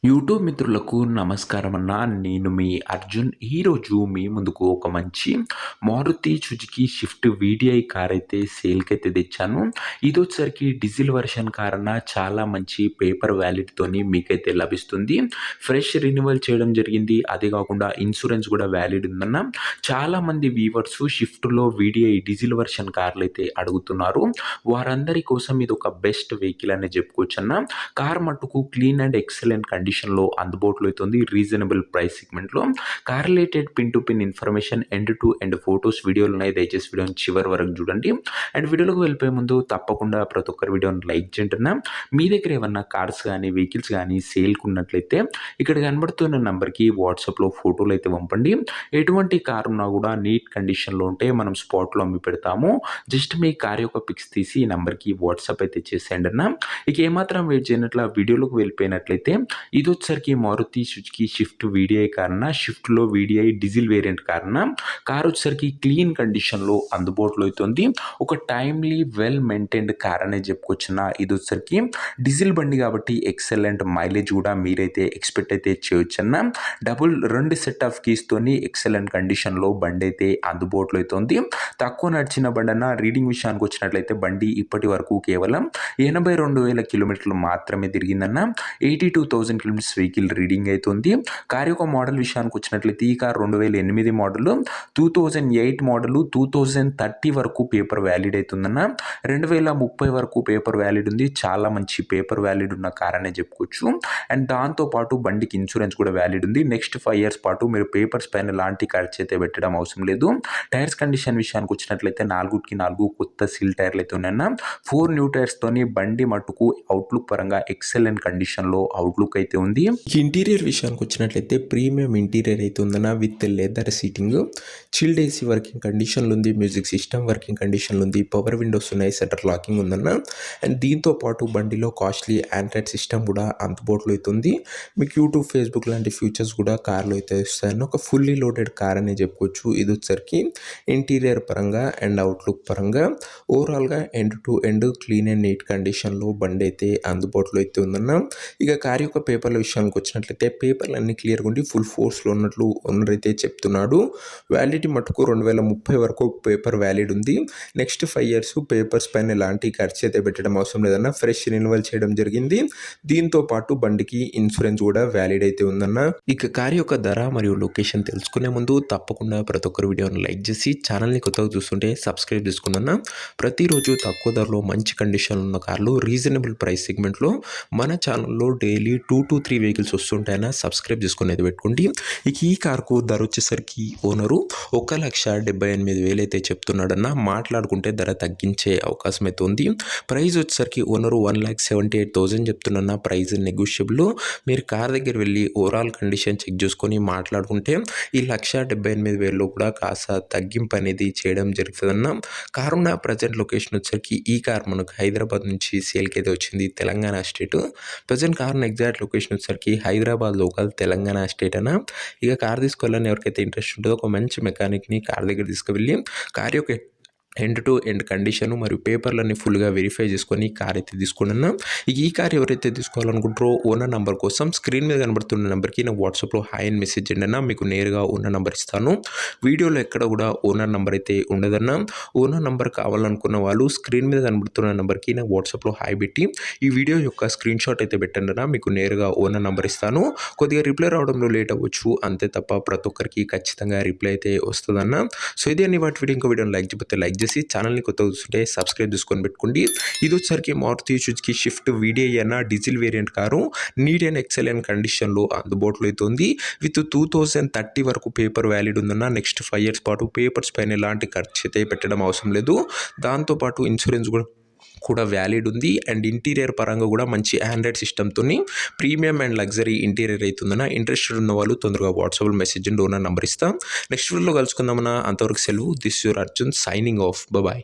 YouTube మిత్రులకు నమస్కారం అన్న. నేను మీ అర్జున్. ఈరోజు మీ ముందుకు ఒక మంచి Maruti Suzuki Swift VDI car అయితే సేల్‌కైతే తెచ్చాను. ఇదొచ్చేసరికి డీజిల్ వెర్షన్ కార్ అన్న. చాలా మంచి పేపర్ వ్యాలిడ్‌తోని మీకైతే లభిస్తుంది. ఫ్రెష్ రెన్యువల్ చేయడం జరిగింది. అదే కాకుండా ఇన్సూరెన్స్ కూడా వ్యాలిడ్ ఉందన్న. చాలామంది వ్యూవర్స్ షిఫ్ట్‌లో వీడిఐ డీజిల్ వెర్షన్ కార్లయితే అడుగుతున్నారు. వారందరి కోసం ఇది ఒక బెస్ట్ వెహికల్ అనే చెప్పుకోవచ్చన్న. కార్ మట్టుకు క్లీన్ అండ్ ఎక్సలెంట్ కండిషన్‌లో అందుబాటులో అయితే ఉంది. రీజనబుల్ ప్రైస్ సెగ్మెంట్‌లో. Car related pin to pin information end to end photos వీడియోలు ఉన్నాయి. దయచేసి వీడియోని చివరి వరకు చూడండి. అండ్ వీడియోలోకి వెళ్ళిపోయే ముందు తప్పకుండా ప్రతి ఒక్కరి వీడియోని లైక్ చేయండి. మీ దగ్గర ఏమన్నా కార్స్ కానీ వెహికల్స్ కానీ సేల్‌కి ఉన్నట్లయితే ఇక్కడ కనబడుతున్న నంబర్‌కి వాట్సాప్‌లో ఫోటోలు అయితే పంపండి. ఎటువంటి కార్ ఉన్నా కూడా నీట్ కండిషన్‌లో ఉంటే మనం స్పాట్‌లో అమ్మి పెడతాము. జస్ట్ మీ కార్ యొక్క పిక్స్ తీసి ఈ నంబర్‌కి వాట్సాప్ అయితే చేసేయండి అన్న. ఇక ఏమాత్రం వెయిట్ చేయనట్ల వీడియోలోకి వెళ్ళిపోయినట్లయితే ఇదొచ్చేసరికి Maruti Suzuki Swift VDI car అన్న. షిఫ్ట్‌లో వీడిఐ డీజిల్ వేరియంట్ కార్ అన్న. కార్ వచ్చేసరికి క్లీన్ కండిషన్‌లో అందుబాటులో అయితే ఉంది. ఒక టైమ్లీ వెల్ మెయింటైన్డ్ కార్ అనే చెప్పుకోవచ్చున్న. ఇదొచ్చేసరికి డీజిల్ బండి కాబట్టి ఎక్సలెంట్ మైలేజ్ కూడా మీరైతే ఎక్స్పెక్ట్ అయితే చేయొచ్చన్న. రెండు సెట్ ఆఫ్ కీస్తోని ఎక్సలెంట్ కండిషన్‌లో బండి అయితే అందుబాటులో అయితే ఉంది. తక్కువ నడిచిన బండి అన్న. రీడింగ్ విషయానికి వచ్చినట్లయితే బండి ఇప్పటి వరకు కేవలం 82,000 కిలోమీటర్లు మాత్రమే తిరిగిందన్న. 82,000 కిలోమీటర్స్ వెహికల్ రీడింగ్ అవుతుంది. కార్ యొక్క మోడల్ విషయానికి వచ్చినట్లయితే ఈ కార్ 2008 మోడల్, 2008 మోడల్, 2030 వరకు పేపర్ వ్యాలిడ్ అవుతుందన్న. 2030 వరకు పేపర్ వ్యాలిడ్ ఉంది. చాలా మంచి పేపర్ వ్యాలిడ్ ఉన్న కార్ అనే చెప్పుకోవచ్చు. అండ్ దాంతోపాటు బండికి ఇన్సూరెన్స్ కూడా వ్యాలిడ్ ఉంది. నెక్స్ట్ 5 ఇయర్స్ పాటు మీరు పేపర్స్ పైన ఎలాంటి ఖర్చు అయితే పెట్టడం అవసరం లేదు. టైర్స్ కండిషన్ విషయానికి వచ్చినట్లయితే 4 కొత్త సీల్ టైర్లు అయితే ఉన్నాయన్న. 4 న్యూ టైర్స్ తోని బండి మట్టుకు అవుట్లుక్ పరంగా ఎక్సలెంట్ కండిషన్‌లో అవుట్లుక్ అయితే ఉంది. ఇంటీరియర్ విషయానికి వచ్చినట్లయితే ప్రీమియం ఇంటీరియర్ అయితే ఉందన్న. With leather seating, chilled AC working కండిషన్లో ఉంది. మ్యూజిక్ సిస్టమ్ వర్కింగ్ కండిషన్లో ఉంది. పవర్ విండోస్ ఉన్నాయి. షట్టర్ లాకింగ్ ఉందన్న. అండ్ దీంతో పాటు బండిలో కాస్ట్లీ ఆండ్రాయిడ్ సిస్టమ్ కూడా అందుబాటులో అయితే ఉంది. మీకు యూట్యూబ్, ఫేస్బుక్ లాంటి ఫీచర్స్ కూడా కార్లో అయితే వస్తాయన్న. ఒక ఫుల్లీ లోడెడ్ కార్ అనే చెప్పుకోవచ్చు. ఇది వచ్చరికి ఇంటీరియర్ పరంగా అండ్ అవుట్లుక్ పరంగా ఓవరాల్గా end to end clean and neat కండిషన్లో బండి అయితే అందుబాటులో అయితే ఉందన్న. ఇక కార్ యొక్క పేపర్ల విషయానికి వచ్చినట్లయితే పేపర్లు అన్ని క్లియర్గా ఉండి ఫుల్ ఫోర్స్లో ఉన్నట్లు ఓనర్ అయితే చెప్తున్నాడు. వ్యాలిడిటీ మటుకు 2030 వరకు పేపర్ వ్యాలిడ్ ఉంది. నెక్స్ట్ 5 ఇయర్స్ పేపర్స్ పైన ఎలాంటి ఖర్చు అయితే పెట్టడం అవసరం లేదన్న. ఫ్రెష్ రెన్యువల్ చేయడం జరిగింది. దీంతో పాటు బండికి ఇన్సూరెన్స్ కూడా వ్యాలిడ్ అయితే ఉందన్న. ఇక కార్ యొక్క ధర మరియు లొకేషన్ తెలుసుకునే ముందు తప్పకుండా ప్రతి ఒక్కరు వీడియోని లైక్ చేసి ఛానల్ని కొత్తగా చూస్తుంటే సబ్స్క్రైబ్ చేసుకుందన్న. ప్రతిరోజు తక్కువ ధరలో మంచి కండిషన్ ఉన్న కార్లు రీజనబుల్ ప్రైస్ సెగ్మెంట్లో మన ఛానల్లో డైలీ 2 to 3 వెహికల్స్ వస్తుంటాయన్న. సబ్స్క్రైబ్ చేసుకునేది పెట్టుకోండి. ఇక ఈ కార్కు ధర వచ్చేసరికి ఓనరు 1,78,000 అయితే చెప్తున్నాడన్న. మాట్లాడుకుంటే ధర తగ్గించే అవకాశం అయితే ఉంది. ప్రైస్ వచ్చేసరికి ఓనరు 1,78,000 చెప్తున్నా. Price negotiable. మీరు కార్ దగ్గర వెళ్ళి ఓవరాల్ కండిషన్ చెక్ చేసుకొని మాట్లాడుకుంటే ఈ 1,78,000లో కూడా కాస్త తగ్గింపు అనేది చేయడం జరుగుతుందన్న. కార్ ఉన్న ప్రజెంట్ లొకేషన్ వచ్చేసరికి ఈ కార్ మనకు హైదరాబాద్ నుంచి సేల్కి అయితే వచ్చింది. Telangana state. Present car exact location వచ్చేసరికి హైదరాబాద్ లోకల్, తెలంగాణ స్టేట్ అన్న. ఇక కార్ తీసుకోవాలని ఎవరికైతే ఇంట్రెస్ట్ ఉంటుందో ఒక మంచి మెకానిక్ని కార్ దగ్గర తీసుకువెళ్ళి కార్ యొక్క ఎండ్ టు ఎండ్ కండిషన్ మరియు పేపర్లన్నీ ఫుల్గా వెరిఫై చేసుకొని కార్ అయితే తీసుకున్నా. ఈ కార్ ఎవరైతే తీసుకోవాలనుకుంటారో ఓనర్ నెంబర్ కోసం స్క్రీన్ మీద కనబడుతున్న నెంబర్కి నా వాట్సాప్లో హాయ్ అని మెసేజ్ చేయండి అన్న. మీకు నేరుగా ఓనర్ నెంబర్ ఇస్తాను. వీడియోలో ఎక్కడ కూడా ఓనర్ నెంబర్ అయితే ఉండదన్న. ఓనర్ నెంబర్ కావాలనుకున్న వాళ్ళు స్క్రీన్ మీద కనబడుతున్న నెంబర్కి నా వాట్సాప్లో హాయ్ పెట్టి ఈ వీడియో యొక్క స్క్రీన్ షాట్ అయితే పెట్టండి అన్న. మీకు నేరుగా ఓనర్ నెంబర్ ఇస్తాను. కొద్దిగా రిప్లై రావడంలో లేట్ అవ్వచ్చు అంతే తప్ప ప్రతి ఒక్కరికి ఖచ్చితంగా రిప్లై అయితే వస్తుందన్న. సో ఇది అన్ని వాటి వీడియో. ఇంకో వీడియోని లైక్ చేయకపోతే లైక్ చేసి ఛానల్ని కొత్తగా చూస్తుంటే సబ్స్క్రైబ్ చేసుకొని పెట్టుకోండి. ఇది వచ్చేసరికి మారుతి సుజుకి షిఫ్ట్ వీడిఐ అన్న diesel variant car. Neat and excellent కండిషన్లో అందుబాటులో అయితే ఉంది. విత్ 2030 వరకు పేపర్ వ్యాలిడ్ ఉందన్న. నెక్స్ట్ 5 ఇయర్స్ పాటు పేపర్స్ పైన ఎలాంటి ఖర్చు అయితే పెట్టడం అవసరం లేదు. దాంతోపాటు ఇన్సూరెన్స్ కూడా వ్యాలిడ్ ఉంది. అండ్ ఇంటీరియర్ పరంగా కూడా మంచి ఆండ్రాయిడ్ సిస్టమ్తో ప్రీమియం అండ్ లగ్జరీ ఇంటీరియర్ అవుతుందన్న. ఇంట్రెస్టెడ్ ఉన్న వాళ్ళు తొందరగా వాట్సాప్లో మెసేజ్ అండ్ ఓనర్ నెంబర్ ఇస్తాం. నెక్స్ట్ వీడియోలో కలుసుకుందామన్నా. అంతవరకు సెలవు. This your Arjun signing off. Bye.